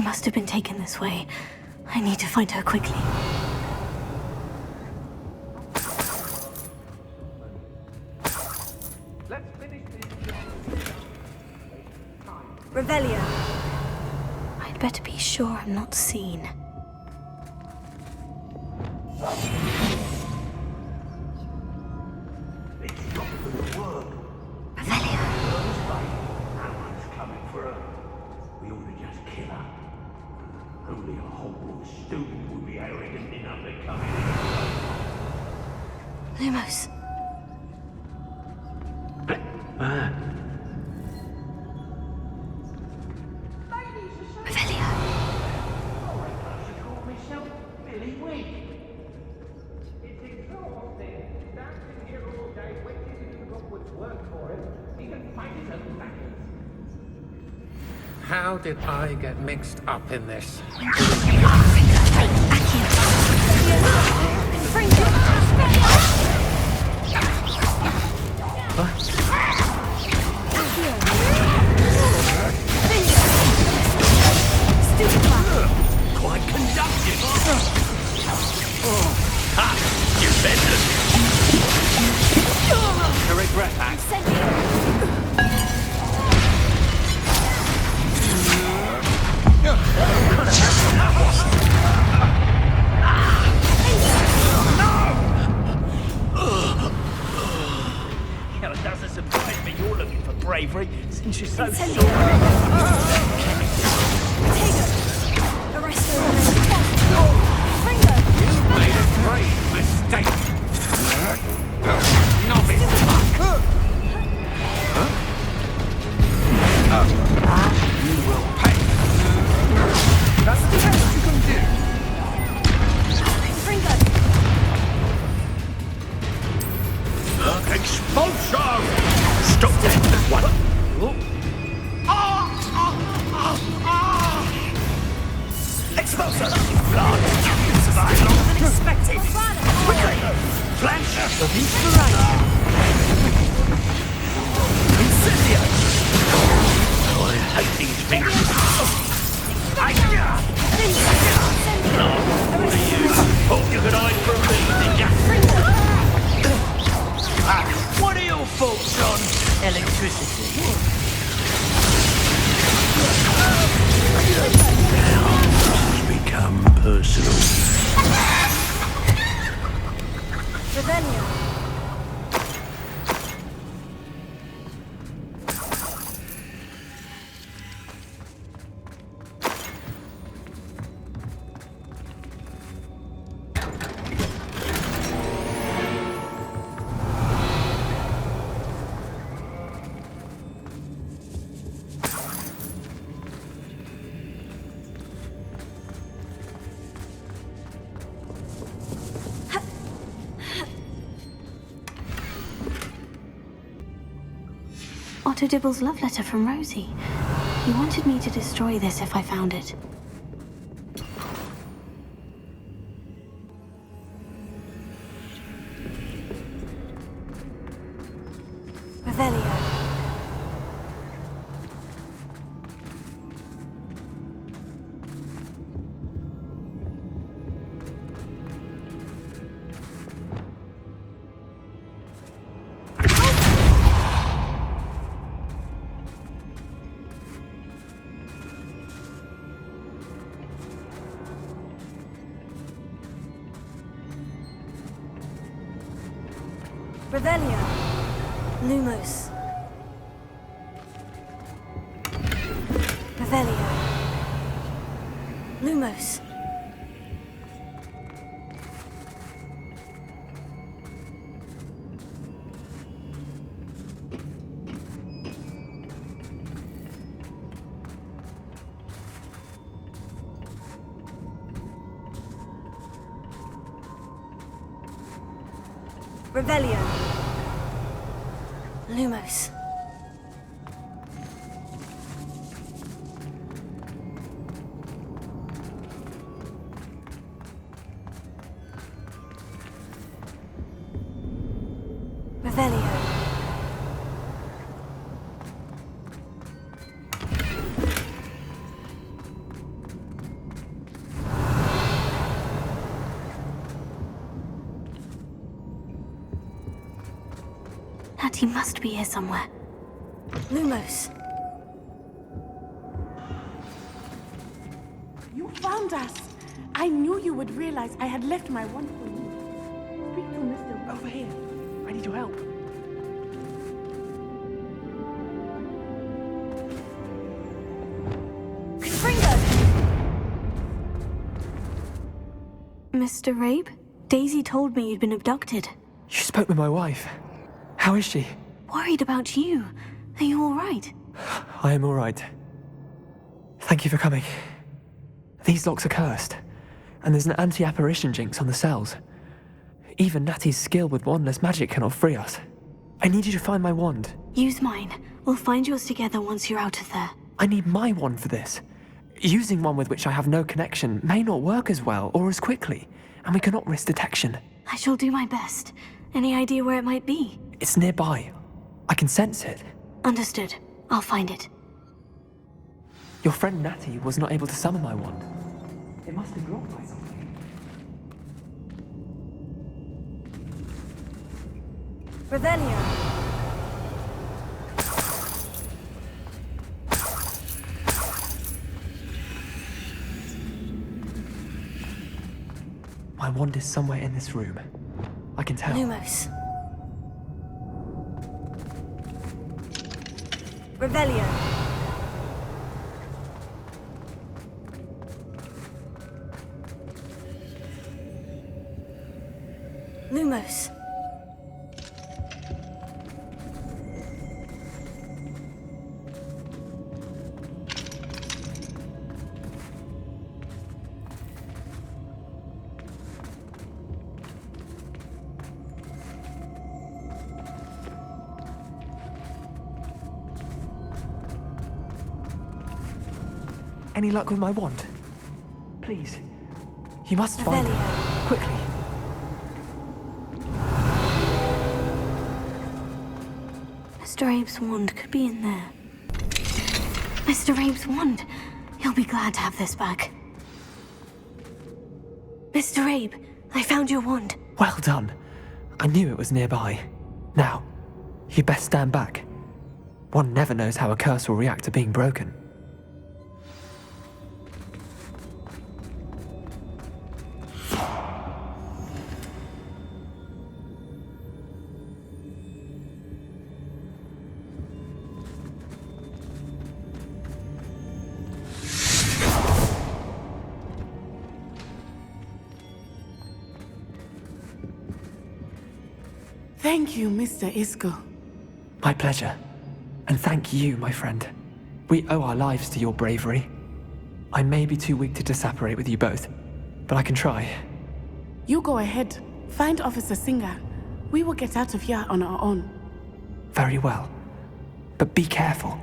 must have been taken this way. I need to find her quickly. Revelio. I'd better be sure I'm not seen. Only a Hogwarts student would be arrogant enough to come in. Lumos. Revelio. Oh, I should call myself Billy Wig. It's exhausting. Standing here all day waiting to do Hogwarts work for him. He can fight his own battles. How did I get mixed up in this? Quite conductive. You benders. Correct rat pack. It doesn't surprise me you're looking for bravery since you're so short. You made a great mistake. Novice fuck. You will pay. That's the best you can do. Expulsion! Stop that! What? Expulsion! Blood! You survived longer than expected! Quickly! Flash of inspiration! Incendio! Oh, I hate these things! What are you? Hope you could hide from me, did ya? What are your thoughts on electricity? Now it's become personal. Revelio. Otto Dibble's love letter from Rosie. He wanted me to destroy this if I found it. Revelio. Revelio. Lumos. Revelio. Lumos. Revelio. Lumos. Revelio. Natty must be here somewhere. Lumos. You found us. I knew you would realize I had left my wand for you. Speak to Mr. Over here. I need your help. Mr. Rabe? Daisy told me you'd been abducted. You spoke with my wife. How is she? Worried about you. Are you all right? I am all right. Thank you for coming. These locks are cursed, and there's an anti-apparition jinx on the cells. Even Natty's skill with wandless magic cannot free us. I need you to find my wand. Use mine. We'll find yours together once you're out of there. I need my wand for this. Using one with which I have no connection may not work as well or as quickly, and we cannot risk detection. I shall do my best. Any idea where it might be? It's nearby. I can sense it. Understood. I'll find it. Your friend Natty was not able to summon my wand. It must be blocked by something. Revelio. My wand is somewhere in this room. I can tell. Lumos. Revelio. Lumos. Any luck with my wand? Please. You must find it. Revelio. Quickly. Mr. Abe's wand could be in there. Mr. Abe's wand! He'll be glad to have this back. Mr. Abe, I found your wand. Well done. I knew it was nearby. Now, you best stand back. One never knows how a curse will react to being broken. Thank you, Mr. Isco. My pleasure. And thank you, my friend. We owe our lives to your bravery. I may be too weak to disapparate with you both, but I can try. You go ahead. Find Officer Singer. We will get out of here on our own. Very well. But be careful.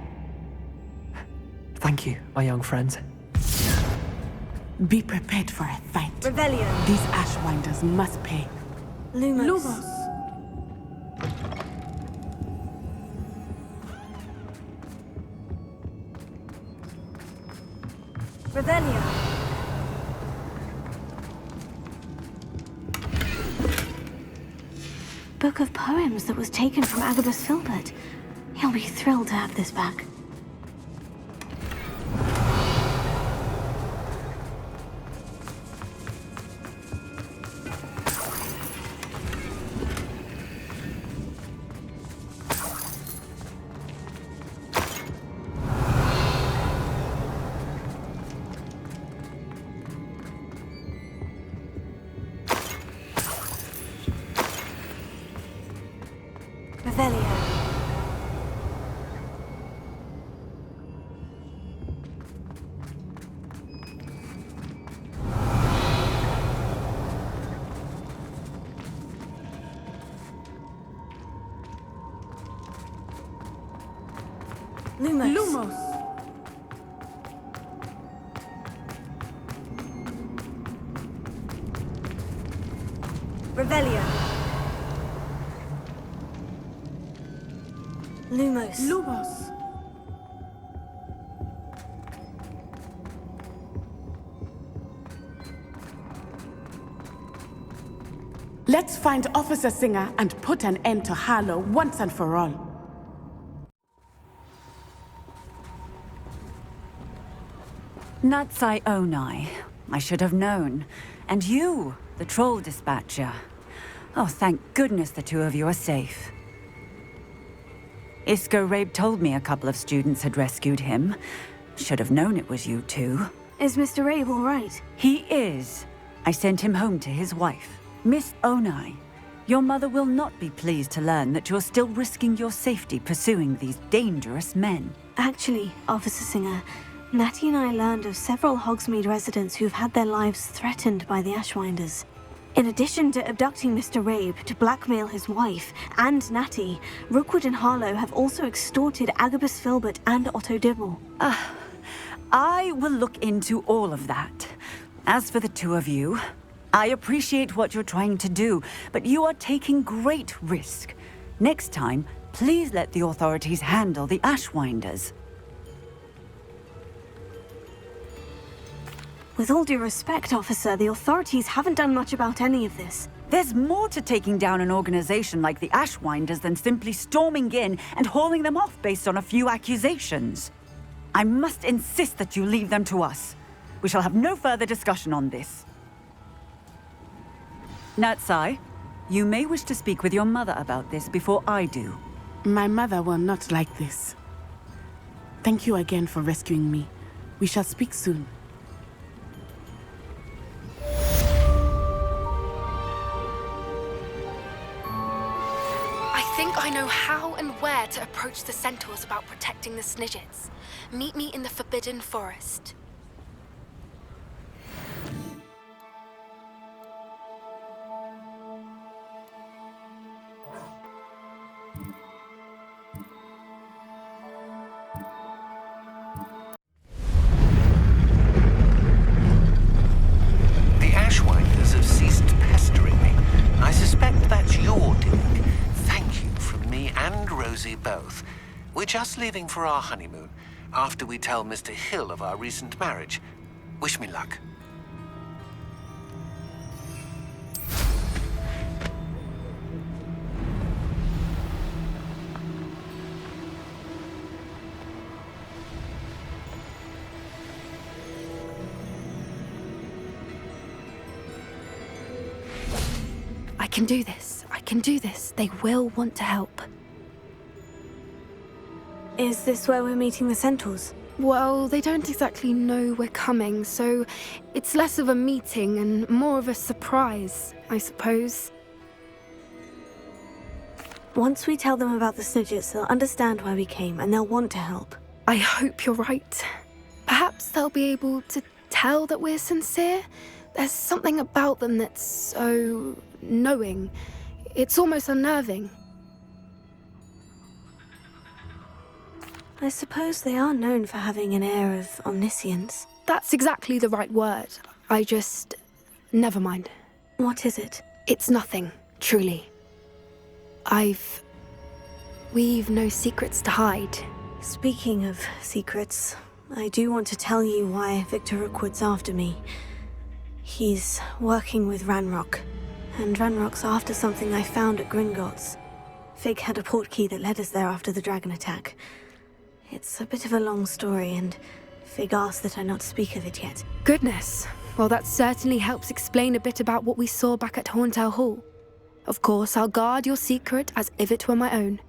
Thank you, my young friends. Be prepared for a fight. Revelio. These Ashwinders must pay. Lumos. Lumos. Revelio. Book of poems that was taken from Agabus Filbert. He'll be thrilled to have this back. Revelio. Lumos. Lumos. Revelio. Lumos. Lumos. Let's find Officer Singer and put an end to Harlow once and for all. Natsai Onai. I should have known. And you, the troll dispatcher. Oh, thank goodness the two of you are safe. Isco Rabe told me a couple of students had rescued him. Should have known it was you two. Is Mr. Rabe all right? He is. I sent him home to his wife. Miss Onai, your mother will not be pleased to learn that you're still risking your safety pursuing these dangerous men. Actually, Officer Singer, Natty and I learned of several Hogsmeade residents who've had their lives threatened by the Ashwinders. In addition to abducting Mr. Rabe to blackmail his wife and Natty, Rookwood and Harlow have also extorted Agabus Filbert and Otto Dibble. I will look into all of that. As for the two of you, I appreciate what you're trying to do, but you are taking great risk. Next time, please let the authorities handle the Ashwinders. With all due respect, officer, the authorities haven't done much about any of this. There's more to taking down an organization like the Ashwinders than simply storming in and hauling them off based on a few accusations. I must insist that you leave them to us. We shall have no further discussion on this. Natsai, you may wish to speak with your mother about this before I do. My mother will not like this. Thank you again for rescuing me. We shall speak soon. I think I know how and where to approach the centaurs about protecting the Snidgets. Meet me in the Forbidden Forest. The Ashwinders have ceased pestering me. I suspect that's your doing. Thank you from me and Rosie both. We're just leaving for our honeymoon, after we tell Mr. Hill of our recent marriage. Wish me luck. I can do this. I can do this. They will want to help. Is this where we're meeting the centaurs? Well, they don't exactly know we're coming, so it's less of a meeting and more of a surprise, I suppose. Once we tell them about the Snidgets, they'll understand why we came and they'll want to help. I hope you're right. Perhaps they'll be able to tell that we're sincere. There's something about them that's so knowing. It's almost unnerving. I suppose they are known for having an air of omniscience. That's exactly the right word. I just... never mind. What is it? It's nothing, truly. We've no secrets to hide. Speaking of secrets, I do want to tell you why Victor Rookwood's after me. He's working with Ranrock, and Ranrock's after something I found at Gringotts. Fig had a portkey that led us there after the dragon attack. It's a bit of a long story, and Fig asked that I not speak of it yet. Goodness. Well, that certainly helps explain a bit about what we saw back at Horntail Hall. Of course, I'll guard your secret as if it were my own.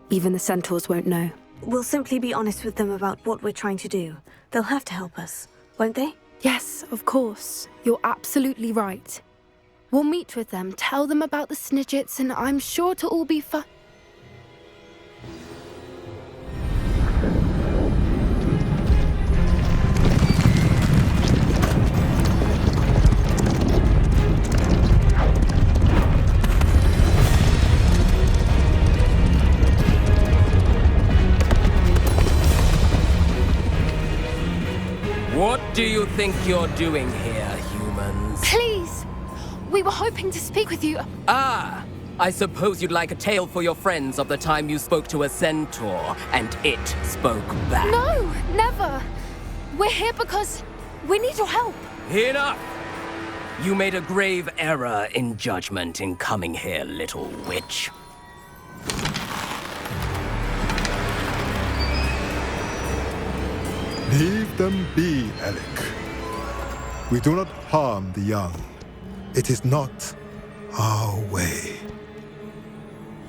Even the centaurs won't know. We'll simply be honest with them about what we're trying to do. They'll have to help us, won't they? Yes, of course. You're absolutely right. We'll meet with them, tell them about the Snidgets, and I'm sure it'll all be fun. What do you think you're doing here, humans? Please! We were hoping to speak with you. Ah! I suppose you'd like a tale for your friends of the time you spoke to a centaur, and it spoke back. No, never. We're here because we need your help. Enough! You made a grave error in judgment in coming here, little witch. Leave them be, Alec. We do not harm the young. It is not our way.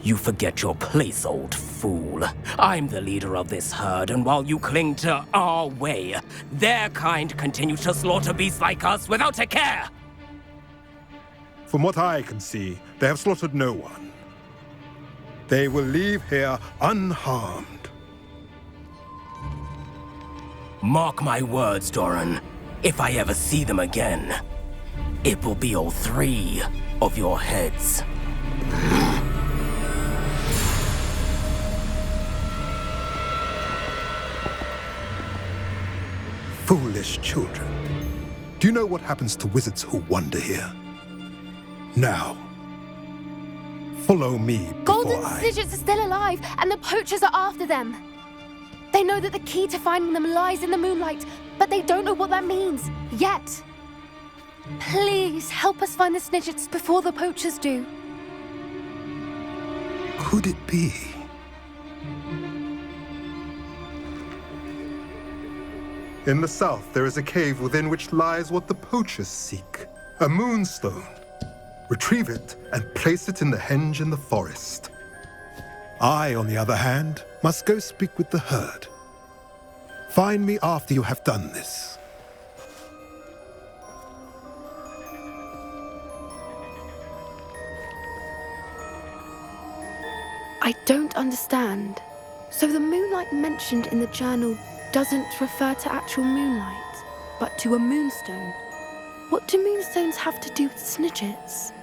You forget your place, old fool. I'm the leader of this herd, and while you cling to our way, their kind continue to slaughter beasts like us without a care! From what I can see, they have slaughtered no one. They will leave here unharmed. Mark my words, Doran. If I ever see them again, it will be all 3 of your heads. Foolish children. Do you know what happens to wizards who wander here? Now, follow me before Golden Snidgets are still alive, and the poachers are after them. They know that the key to finding them lies in the moonlight, but they don't know what that means, yet. Please, help us find the Snidgets before the poachers do. Could it be? In the south, there is a cave within which lies what the poachers seek. A moonstone. Retrieve it and place it in the henge in the forest. I, on the other hand, must go speak with the herd. Find me after you have done this. I don't understand. So the moonlight mentioned in the journal doesn't refer to actual moonlight, but to a moonstone. What do moonstones have to do with Snidgets?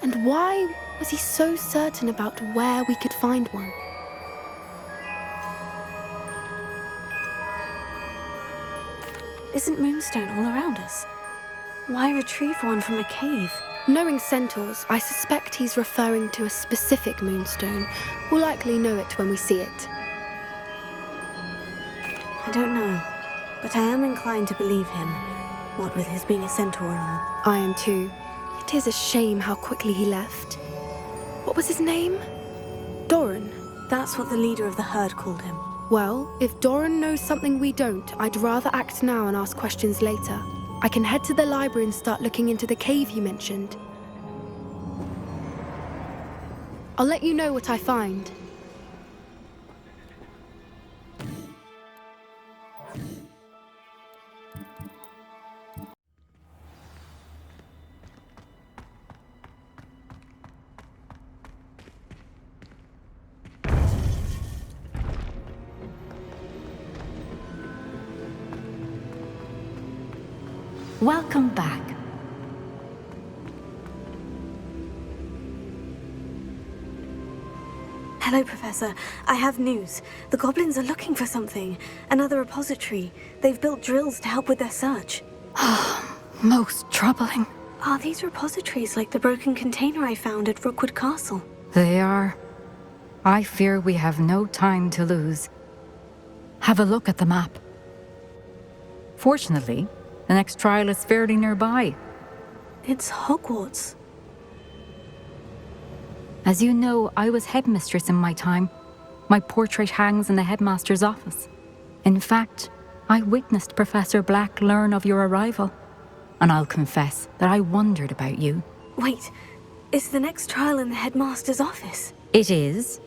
And why was he so certain about where we could find one? Isn't moonstone all around us? Why retrieve one from a cave? Knowing centaurs, I suspect he's referring to a specific moonstone. We'll likely know it when we see it. I don't know, but I am inclined to believe him, what with his being a centaur and all. I am too. It is a shame how quickly he left. What was his name? Doran. That's what the leader of the herd called him. Well, if Doran knows something we don't, I'd rather act now and ask questions later. I can head to the library and start looking into the cave you mentioned. I'll let you know what I find. Welcome back. Hello, Professor. I have news. The goblins are looking for something. Another repository. They've built drills to help with their search. Most troubling. Are these repositories like the broken container I found at Rookwood Castle? They are. I fear we have no time to lose. Have a look at the map. Fortunately, the next trial is fairly nearby. It's Hogwarts. As you know, I was headmistress in my time. My portrait hangs in the headmaster's office. In fact, I witnessed Professor Black learn of your arrival. And I'll confess that I wondered about you. Wait, is the next trial in the headmaster's office? It is.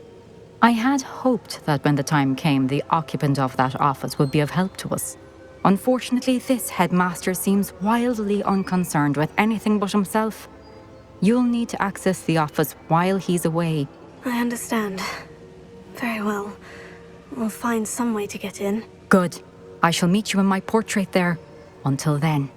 I had hoped that when the time came, the occupant of that office would be of help to us. Unfortunately, this headmaster seems wildly unconcerned with anything but himself. You'll need to access the office while he's away. I understand. Very well. We'll find some way to get in. Good. I shall meet you in my portrait there. Until then.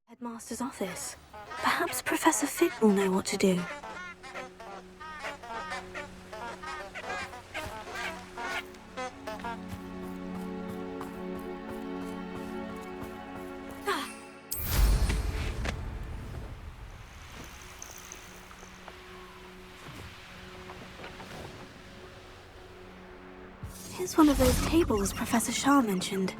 Headmaster's office. Perhaps Professor Fig will know what to do. is one of those tables Professor Shah mentioned.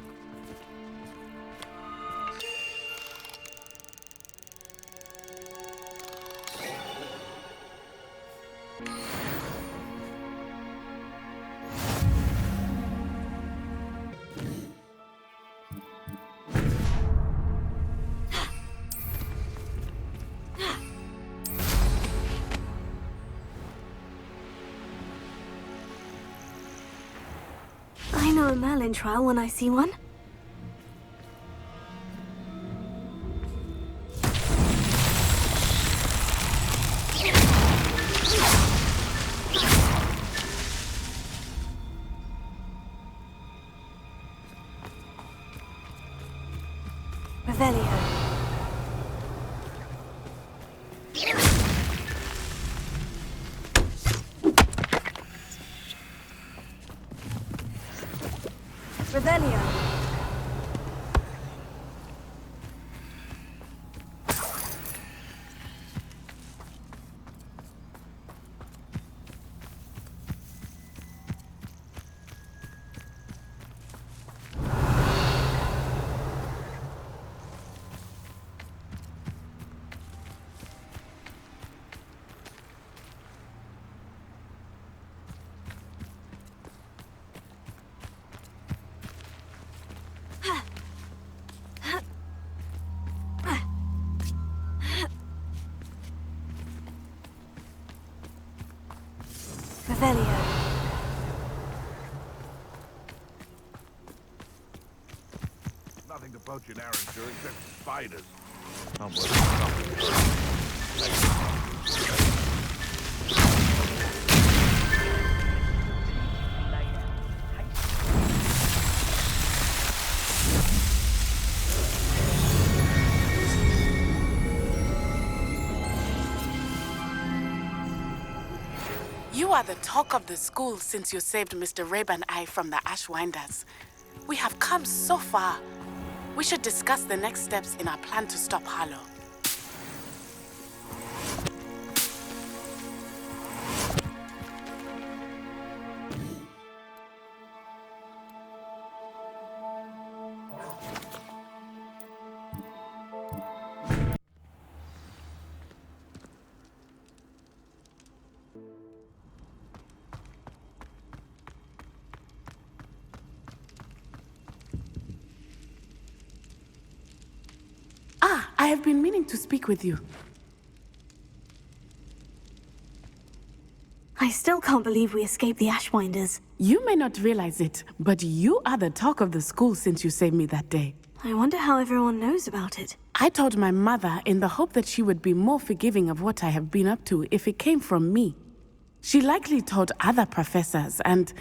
I know a Merlin trial when I see one. Revelio. Revelio. Revelio. Nothing to poach an Arranger except spiders. I'm working You are the talk of the school since you saved Mr. Rabe and I from the Ashwinders. We have come so far. We should discuss the next steps in our plan to stop Harlow. I have been meaning to speak with you. I still can't believe we escaped the Ashwinders. You may not realize it, but you are the talk of the school since you saved me that day. I wonder how everyone knows about it. I told my mother in the hope that she would be more forgiving of what I have been up to if it came from me. She likely told other professors, and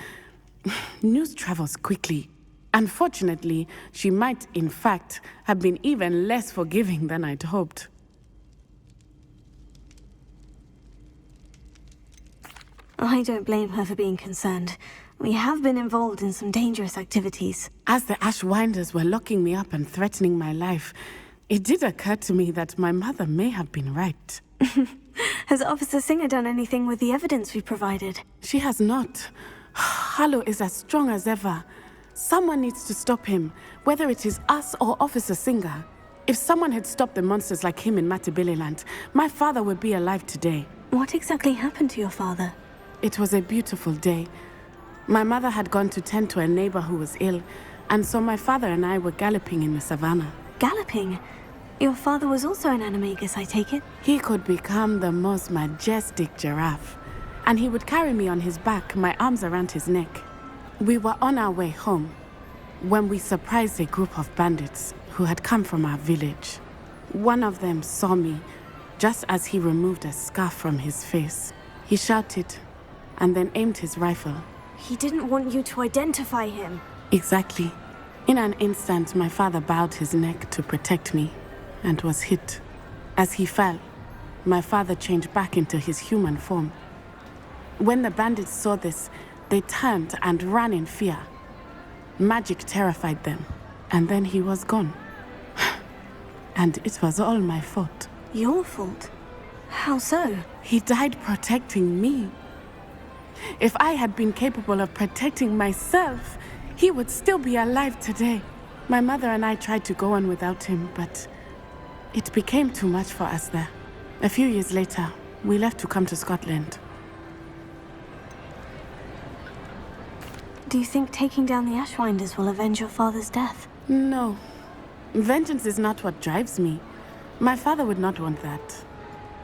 news travels quickly. Unfortunately, she might, in fact, have been even less forgiving than I'd hoped. I don't blame her for being concerned. We have been involved in some dangerous activities. As the Ashwinders were locking me up and threatening my life, it did occur to me that my mother may have been right. Has Officer Singer done anything with the evidence we provided? She has not. Harlow is as strong as ever. Someone needs to stop him, whether it is us or Officer Singer. If someone had stopped the monsters like him in Matabeleland, my father would be alive today. What exactly happened to your father? It was a beautiful day. My mother had gone to tend to a neighbor who was ill, and so my father and I were galloping in the savannah. Galloping? Your father was also an animagus, I take it? He could become the most majestic giraffe, and he would carry me on his back, my arms around his neck. We were on our way home when we surprised a group of bandits who had come from our village. One of them saw me just as he removed a scarf from his face. He shouted and then aimed his rifle. He didn't want you to identify him. Exactly. In an instant, my father bowed his neck to protect me and was hit. As he fell, my father changed back into his human form. When the bandits saw this, they turned and ran in fear. Magic terrified them, and then he was gone. And it was all my fault. Your fault? How so? He died protecting me. If I had been capable of protecting myself, he would still be alive today. My mother and I tried to go on without him, but it became too much for us there. A few years later, we left to come to Scotland. Do you think taking down the Ashwinders will avenge your father's death? No. Vengeance is not what drives me. My father would not want that.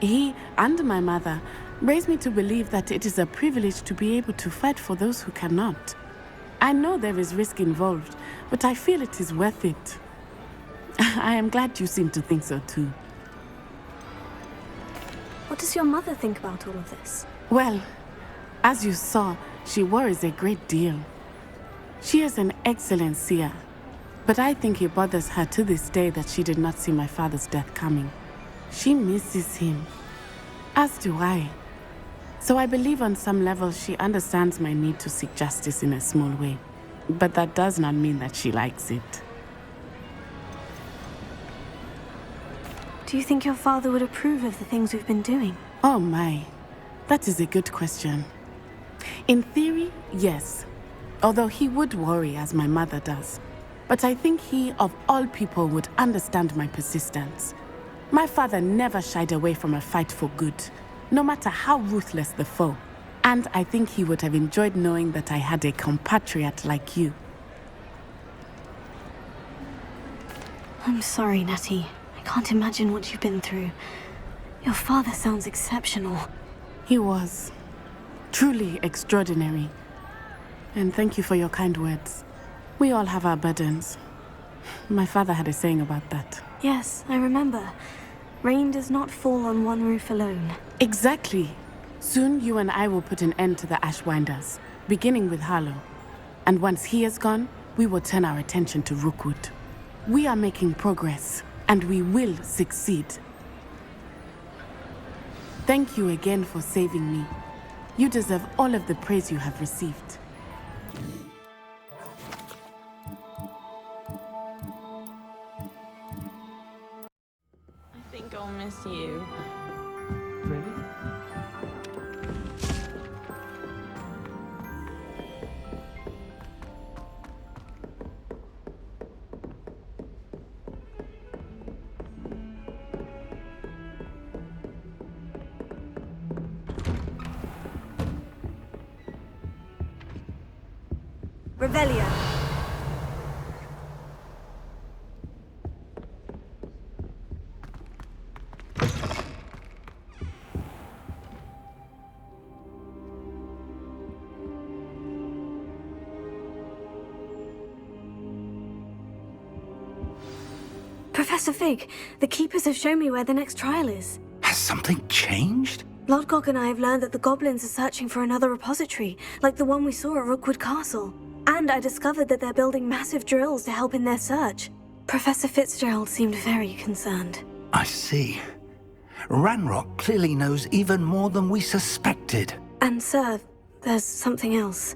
He and my mother raised me to believe that it is a privilege to be able to fight for those who cannot. I know there is risk involved, but I feel it is worth it. I am glad you seem to think so too. What does your mother think about all of this? Well, as you saw, she worries a great deal. She is an excellent seer, but I think it bothers her to this day that she did not see my father's death coming. She misses him, as do I. So I believe on some level she understands my need to seek justice in a small way. But that does not mean that she likes it. Do you think your father would approve of the things we've been doing? Oh my, that is a good question. In theory, yes. Although he would worry as my mother does. But I think he, of all people, would understand my persistence. My father never shied away from a fight for good, no matter how ruthless the foe. And I think he would have enjoyed knowing that I had a compatriot like you. I'm sorry, Natty. I can't imagine what you've been through. Your father sounds exceptional. He was. Truly extraordinary. And thank you for your kind words. We all have our burdens. My father had a saying about that. Yes, I remember. Rain does not fall on one roof alone. Exactly. Soon you and I will put an end to the Ashwinders, beginning with Harlow. And once he is gone, we will turn our attention to Rookwood. We are making progress, and we will succeed. Thank you again for saving me. You deserve all of the praise you have received. I think I'll miss you. Really? Revelio. Professor Fig, the Keepers have shown me where the next trial is. Has something changed? Lodgok and I have learned that the goblins are searching for another repository, like the one we saw at Rookwood Castle. And I discovered that they're building massive drills to help in their search. Professor Fitzgerald seemed very concerned. I see. Ranrock clearly knows even more than we suspected. And sir, there's something else.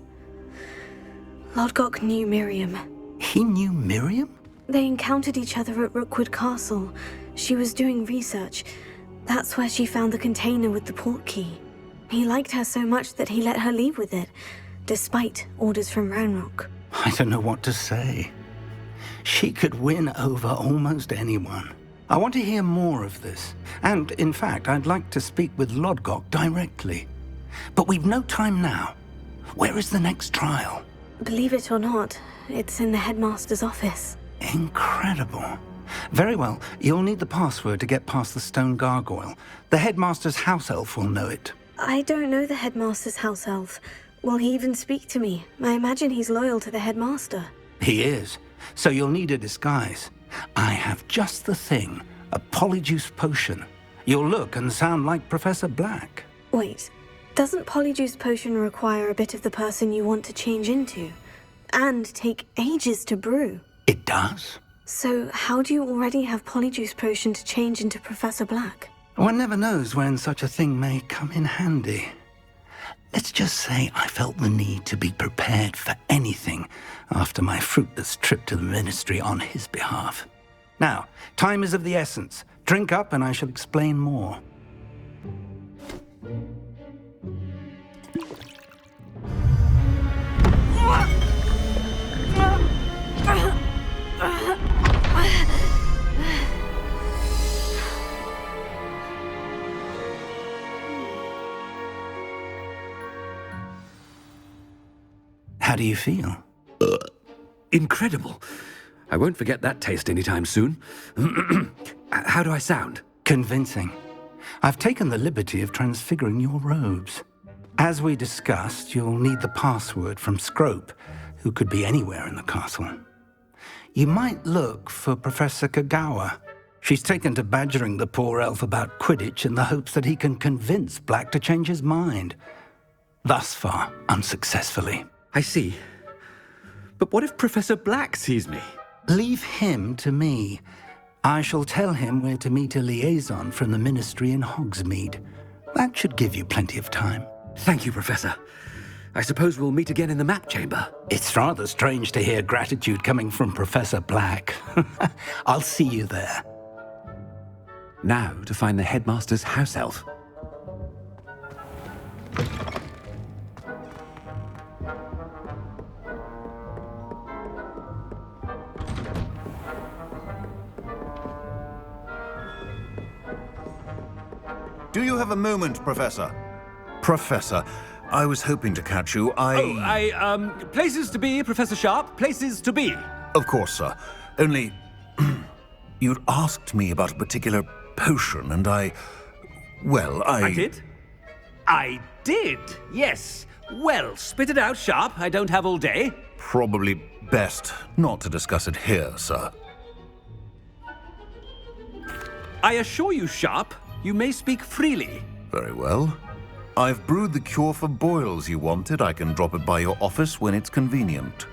Lodgok knew Miriam. He knew Miriam? They encountered each other at Rookwood Castle. She was doing research. That's where she found the container with the port key. He liked her so much that he let her leave with it, despite orders from Ranrock. I don't know what to say. She could win over almost anyone. I want to hear more of this. And, in fact, I'd like to speak with Lodgok directly. But we've no time now. Where is the next trial? Believe it or not, it's in the headmaster's office. Incredible. Very well. You'll need the password to get past the stone gargoyle. The headmaster's house elf will know it. I don't know the headmaster's house elf. Will he even speak to me? I imagine he's loyal to the headmaster. He is. So you'll need a disguise. I have just the thing. A polyjuice potion. You'll look and sound like Professor Black. Wait, doesn't polyjuice potion require a bit of the person you want to change into? And take ages to brew? It does. So how do you already have polyjuice potion to change into Professor Black? One never knows when such a thing may come in handy. Let's just say I felt the need to be prepared for anything after my fruitless trip to the ministry on his behalf. Now, time is of the essence. Drink up and I shall explain more. How do you feel? Incredible. I won't forget that taste anytime soon. How do I sound? Convincing. I've taken the liberty of transfiguring your robes. As we discussed, you'll need the password from Scrope, who could be anywhere in the castle. You might look for Professor Kagawa. She's taken to badgering the poor elf about Quidditch in the hopes that he can convince Black to change his mind. Thus far, unsuccessfully. I see. But what if Professor Black sees me? Leave him to me. I shall tell him where to meet a liaison from the Ministry in Hogsmeade. That should give you plenty of time. Thank you, Professor. I suppose we'll meet again in the map chamber. It's rather strange to hear gratitude coming from Professor Black. I'll see you there. Now to find the headmaster's house elf. Do you have a moment, Professor? Professor, I was hoping to catch you. Places to be, Professor Sharp. Places to be. Of course, sir. Only, you'd asked me about a particular potion, and I did? I did, yes. Well, spit it out, Sharp. I don't have all day. Probably best not to discuss it here, sir. I assure you, Sharp, you may speak freely. Very well. I've brewed the cure for boils you wanted. I can drop it by your office when it's convenient.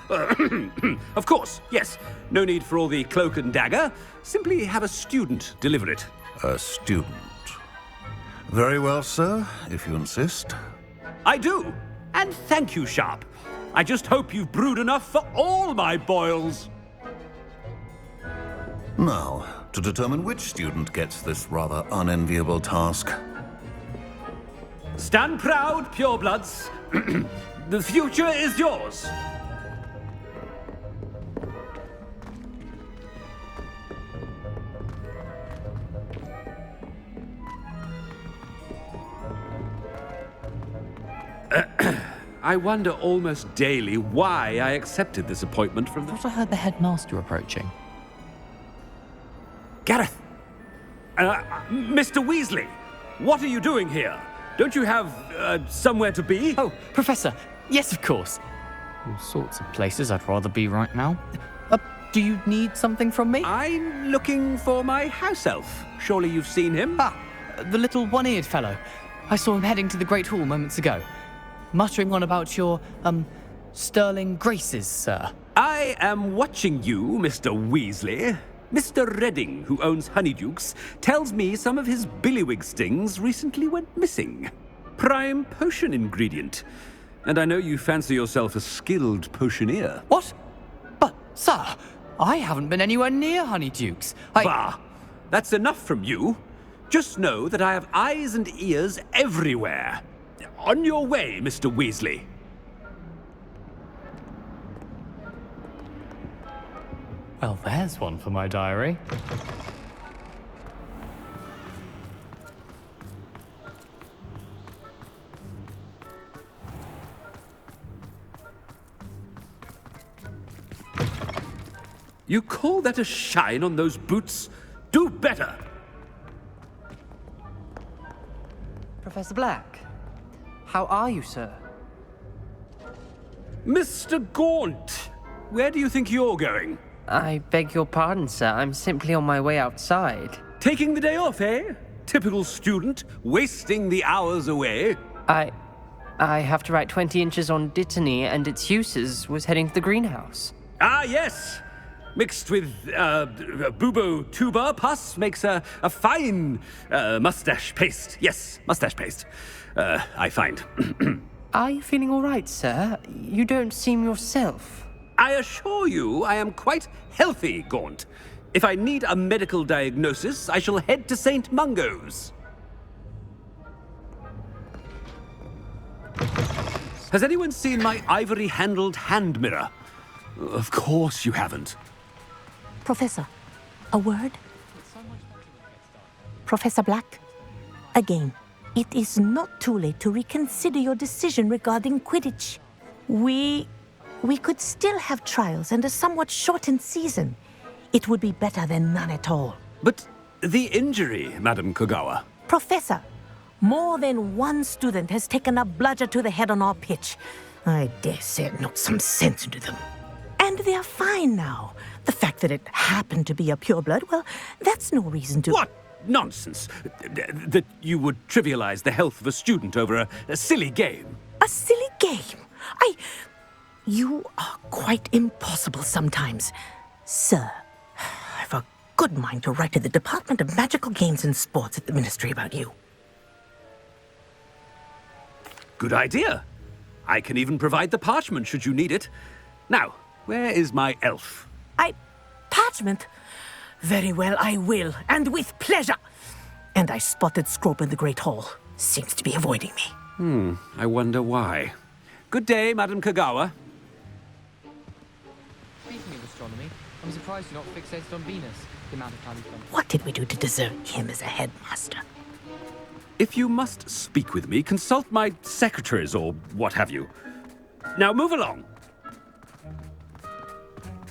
Of course, yes. No need for all the cloak and dagger. Simply have a student deliver it. A student. Very well, sir, if you insist. I do. And thank you, Sharp. I just hope you've brewed enough for all my boils. Now, to determine which student gets this rather unenviable task. Stand proud, purebloods. The future is yours. I wonder almost daily why I accepted this appointment from the... I thought I heard the headmaster approaching. Gareth! Mr. Weasley, what are you doing here? Don't you have, somewhere to be? Oh, Professor, yes, of course. All sorts of places I'd rather be right now. Do you need something from me? I'm looking for my house elf. Surely you've seen him? Ah, the little one-eared fellow. I saw him heading to the Great Hall moments ago. Muttering on about your, sterling graces, sir. I am watching you, Mr. Weasley. Mr. Redding, who owns Honeydukes, tells me some of his billywig stings recently went missing. Prime potion ingredient. And I know you fancy yourself a skilled potioneer. What? But, sir, I haven't been anywhere near Honeydukes. Bah! That's enough from you. Just know that I have eyes and ears everywhere. On your way, Mr. Weasley. Well, there's one for my diary. You call that a shine on those boots? Do better! Professor Black, how are you, sir? Mr. Gaunt, where do you think you're going? I beg your pardon, sir. I'm simply on my way outside. Taking the day off, eh? Typical student, wasting the hours away. I have to write 20 inches on Dittany and its uses. Was heading to the greenhouse. Ah, yes! Mixed with, bubo tuber pus makes a fine, mustache paste. Yes, mustache paste. I find. Are you feeling all right, sir? You don't seem yourself. I assure you I am quite healthy, Gaunt. If I need a medical diagnosis, I shall head to St. Mungo's. Has anyone seen my ivory-handled hand mirror? Of course you haven't. Professor, a word? Professor Black, again, it is not too late to reconsider your decision regarding Quidditch. We could still have trials and a somewhat shortened season. It would be better than none at all. But the injury, Madam Kogawa. Professor, more than one student has taken a bludger to the head on our pitch. I dare say it knocked some sense into them. And they're fine now. The fact that it happened to be a pureblood, well, that's no reason to... What nonsense! That you would trivialize the health of a student over a silly game. A silly game? You are quite impossible sometimes. Sir, I've a good mind to write to the Department of Magical Games and Sports at the Ministry about you. Good idea. I can even provide the parchment should you need it. Now, where is my elf? Parchment? Very well, I will, and with pleasure. And I spotted Scrope in the Great Hall. Seems to be avoiding me. I wonder why. Good day, Madam Kogawa. Speaking of astronomy, I'm surprised you're not fixated on Venus, the amount of time you spent. What did we do to deserve him as a headmaster? If you must speak with me, consult my secretaries or what have you. Now move along.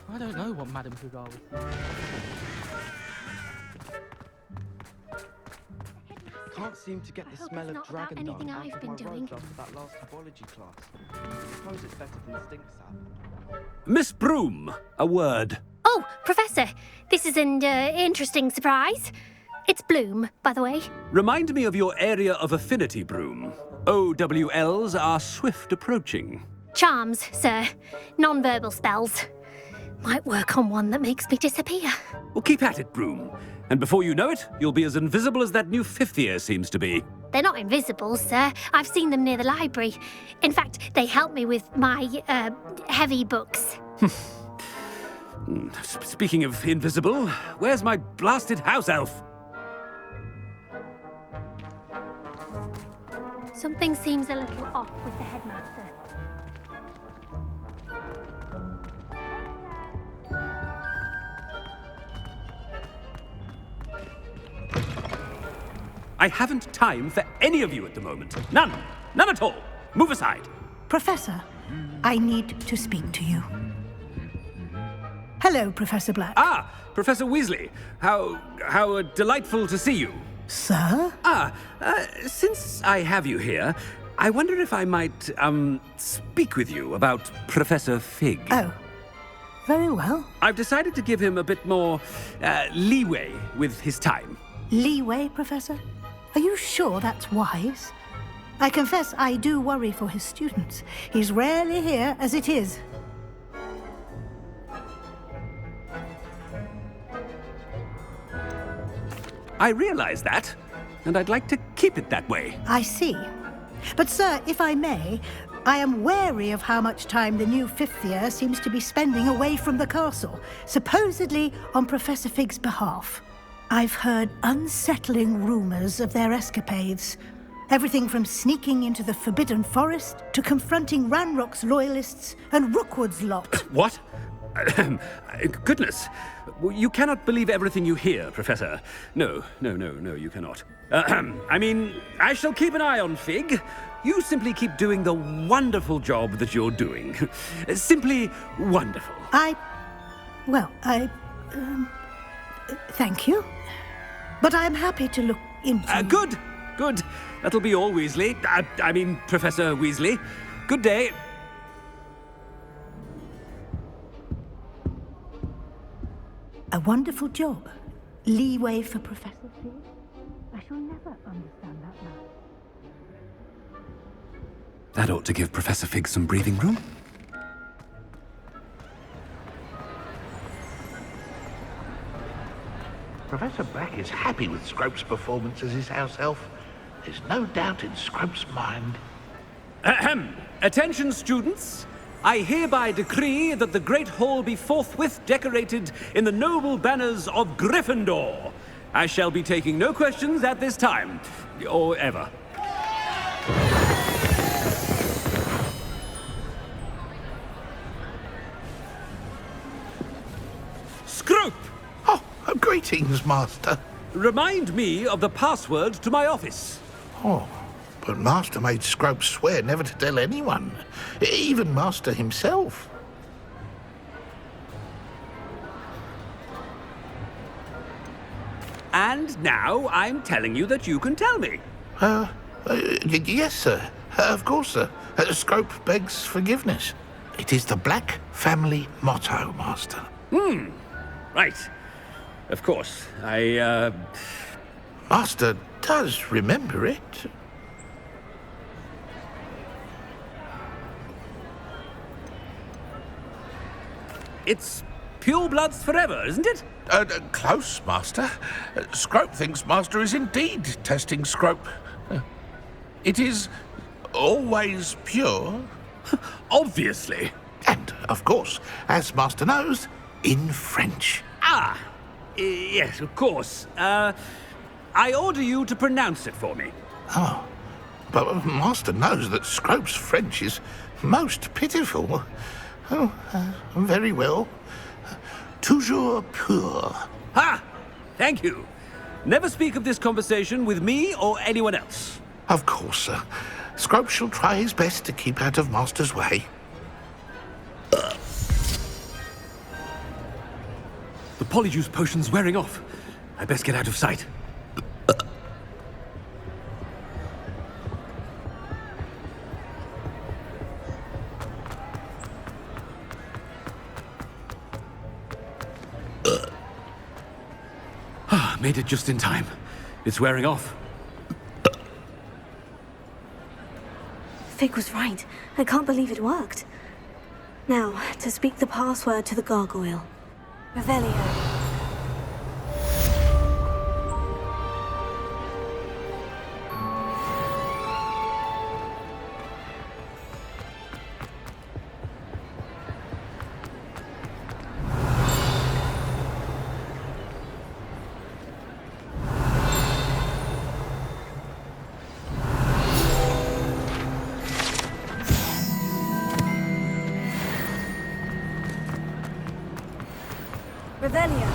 I don't know what Madame Kogawa Can't seem to get the smell of dragon dung out of my robes after that last biology class. I suppose it's better than stink sap. Miss Broom, a word. Oh, Professor, this is an interesting surprise. It's Bloom, by the way. Remind me of your area of affinity, Broom. OWLs are swift approaching. Charms, sir. Non-verbal spells. Might work on one that makes me disappear. Well, keep at it, Broom. And before you know it, you'll be as invisible as that new fifth year seems to be. They're not invisible, sir. I've seen them near the library. In fact, they help me with my, heavy books. Speaking of invisible, where's my blasted house elf? Something seems a little off with the headmaster. I haven't time for any of you at the moment. None. None at all. Move aside. Professor, I need to speak to you. Hello, Professor Black. Ah, Professor Weasley. How delightful to see you. Sir? Since I have you here, I wonder if I might, speak with you about Professor Fig. Oh, very well. I've decided to give him a bit more, leeway with his time. Leeway, Professor? Are you sure that's wise? I confess I do worry for his students. He's rarely here as it is. I realize that, and I'd like to keep it that way. I see. But, sir, if I may, I am wary of how much time the new fifth year seems to be spending away from the castle, supposedly on Professor Fig's behalf. I've heard unsettling rumors of their escapades. Everything from sneaking into the Forbidden Forest to confronting Ranrock's loyalists and Rookwood's lot. What? Goodness. You cannot believe everything you hear, Professor. No, you cannot. I mean, I shall keep an eye on Fig. You simply keep doing the wonderful job that you're doing. Simply wonderful. Thank you. But I'm happy to look into... Good. That'll be all, Weasley. I mean, Professor Weasley. Good day. A wonderful job. Leeway for Professor Fig. I shall never understand that now. That ought to give Professor Fig some breathing room. Professor Black is happy with Scrope's performance as his house elf. There's no doubt in Scrope's mind. Attention, students. I hereby decree that the Great Hall be forthwith decorated in the noble banners of Gryffindor. I shall be taking no questions at this time, or ever. Scrope! Oh, greetings, Master. Remind me of the password to my office. Oh, but Master made Scrope swear never to tell anyone, even Master himself. And now I'm telling you that you can tell me. Yes, sir. Of course, sir. Scrope begs forgiveness. It is the Black family motto, Master. Right. Of course. Master does remember it. It's pure bloods forever, isn't it? Close, Master. Scrope thinks Master is indeed testing Scrope. It is always pure. Obviously. And, of course, as Master knows, in French. Ah! Yes, of course. I order you to pronounce it for me. Oh, but Master knows that Scrope's French is most pitiful. Oh, very well. Toujours pur. Ha! Thank you. Never speak of this conversation with me or anyone else. Of course, sir. Scrope shall try his best to keep out of Master's way. The polyjuice potion's wearing off. I best get out of sight. Made it just in time. It's wearing off. Fig was right. I can't believe it worked. Now, to speak the password to the gargoyle. Revelio. Revelio.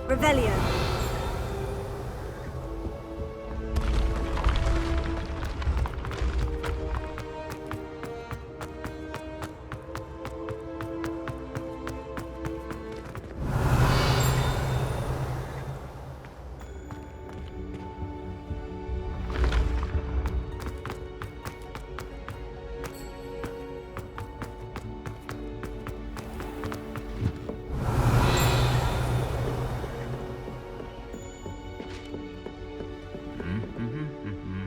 Revelio.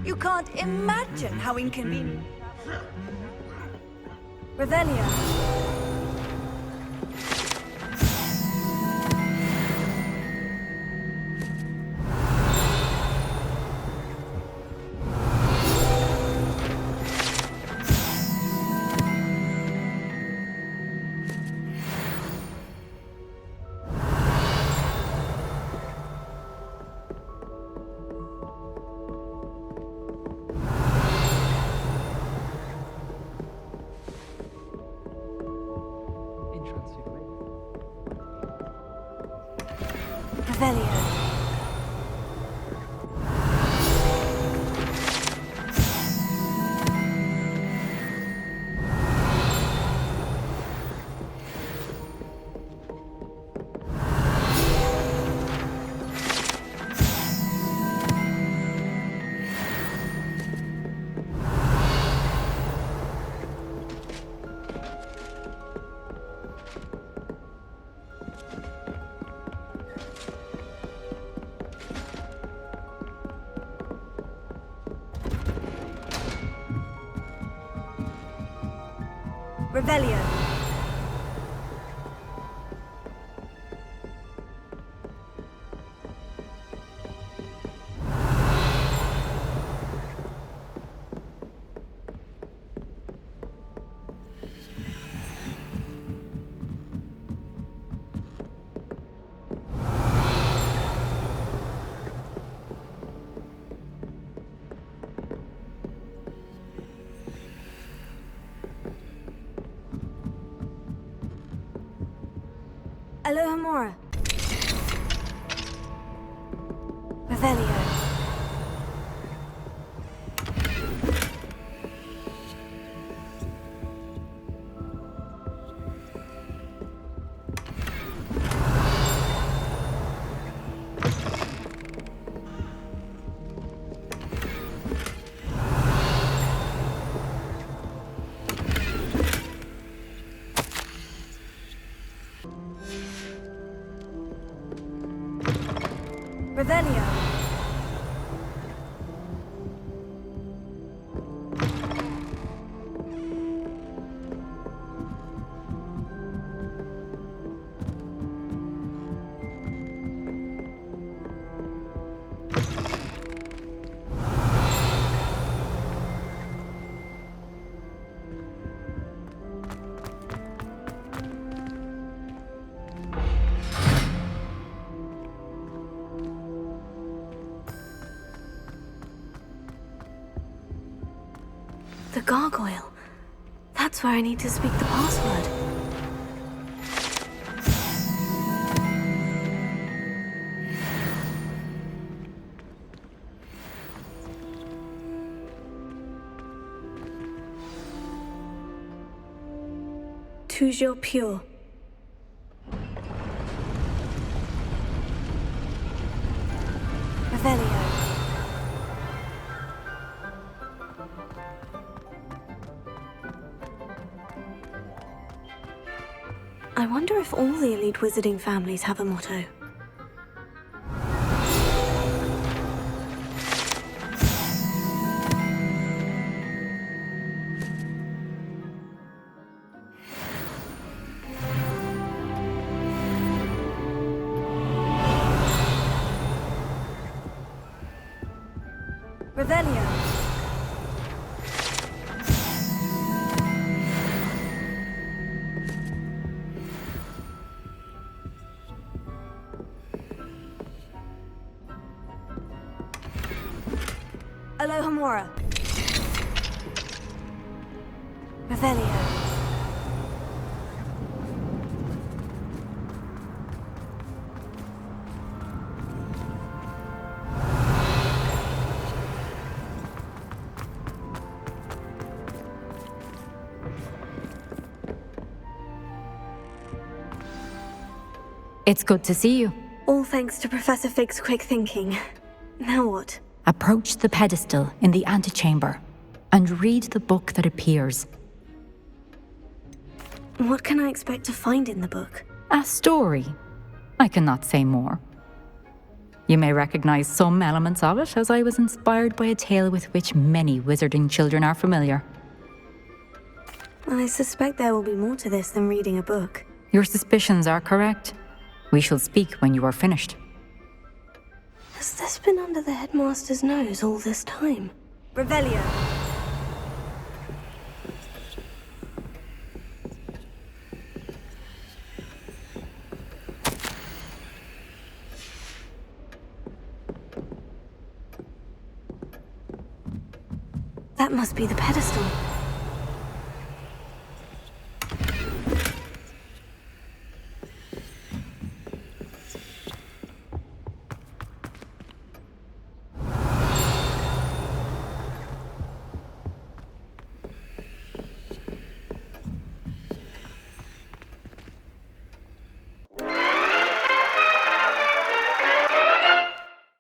You can't imagine how inconvenient. Revelio. Revelio. Revelio. Alohomora. Revelio. Revelio. The gargoyle. That's where I need to speak the password. Toujours pure. Revelio. I wonder if all the elite wizarding families have a motto. Revelio. Alohomora. Revelio. It's good to see you. All thanks to Professor Fig's quick thinking. Now what? Approach the pedestal in the antechamber and read the book that appears. What can I expect to find in the book? A story. I cannot say more. You may recognize some elements of it, as I was inspired by a tale with which many wizarding children are familiar. I suspect there will be more to this than reading a book. Your suspicions are correct. We shall speak when you are finished. Has this been under the headmaster's nose all this time? Revelio. That must be the pedestal.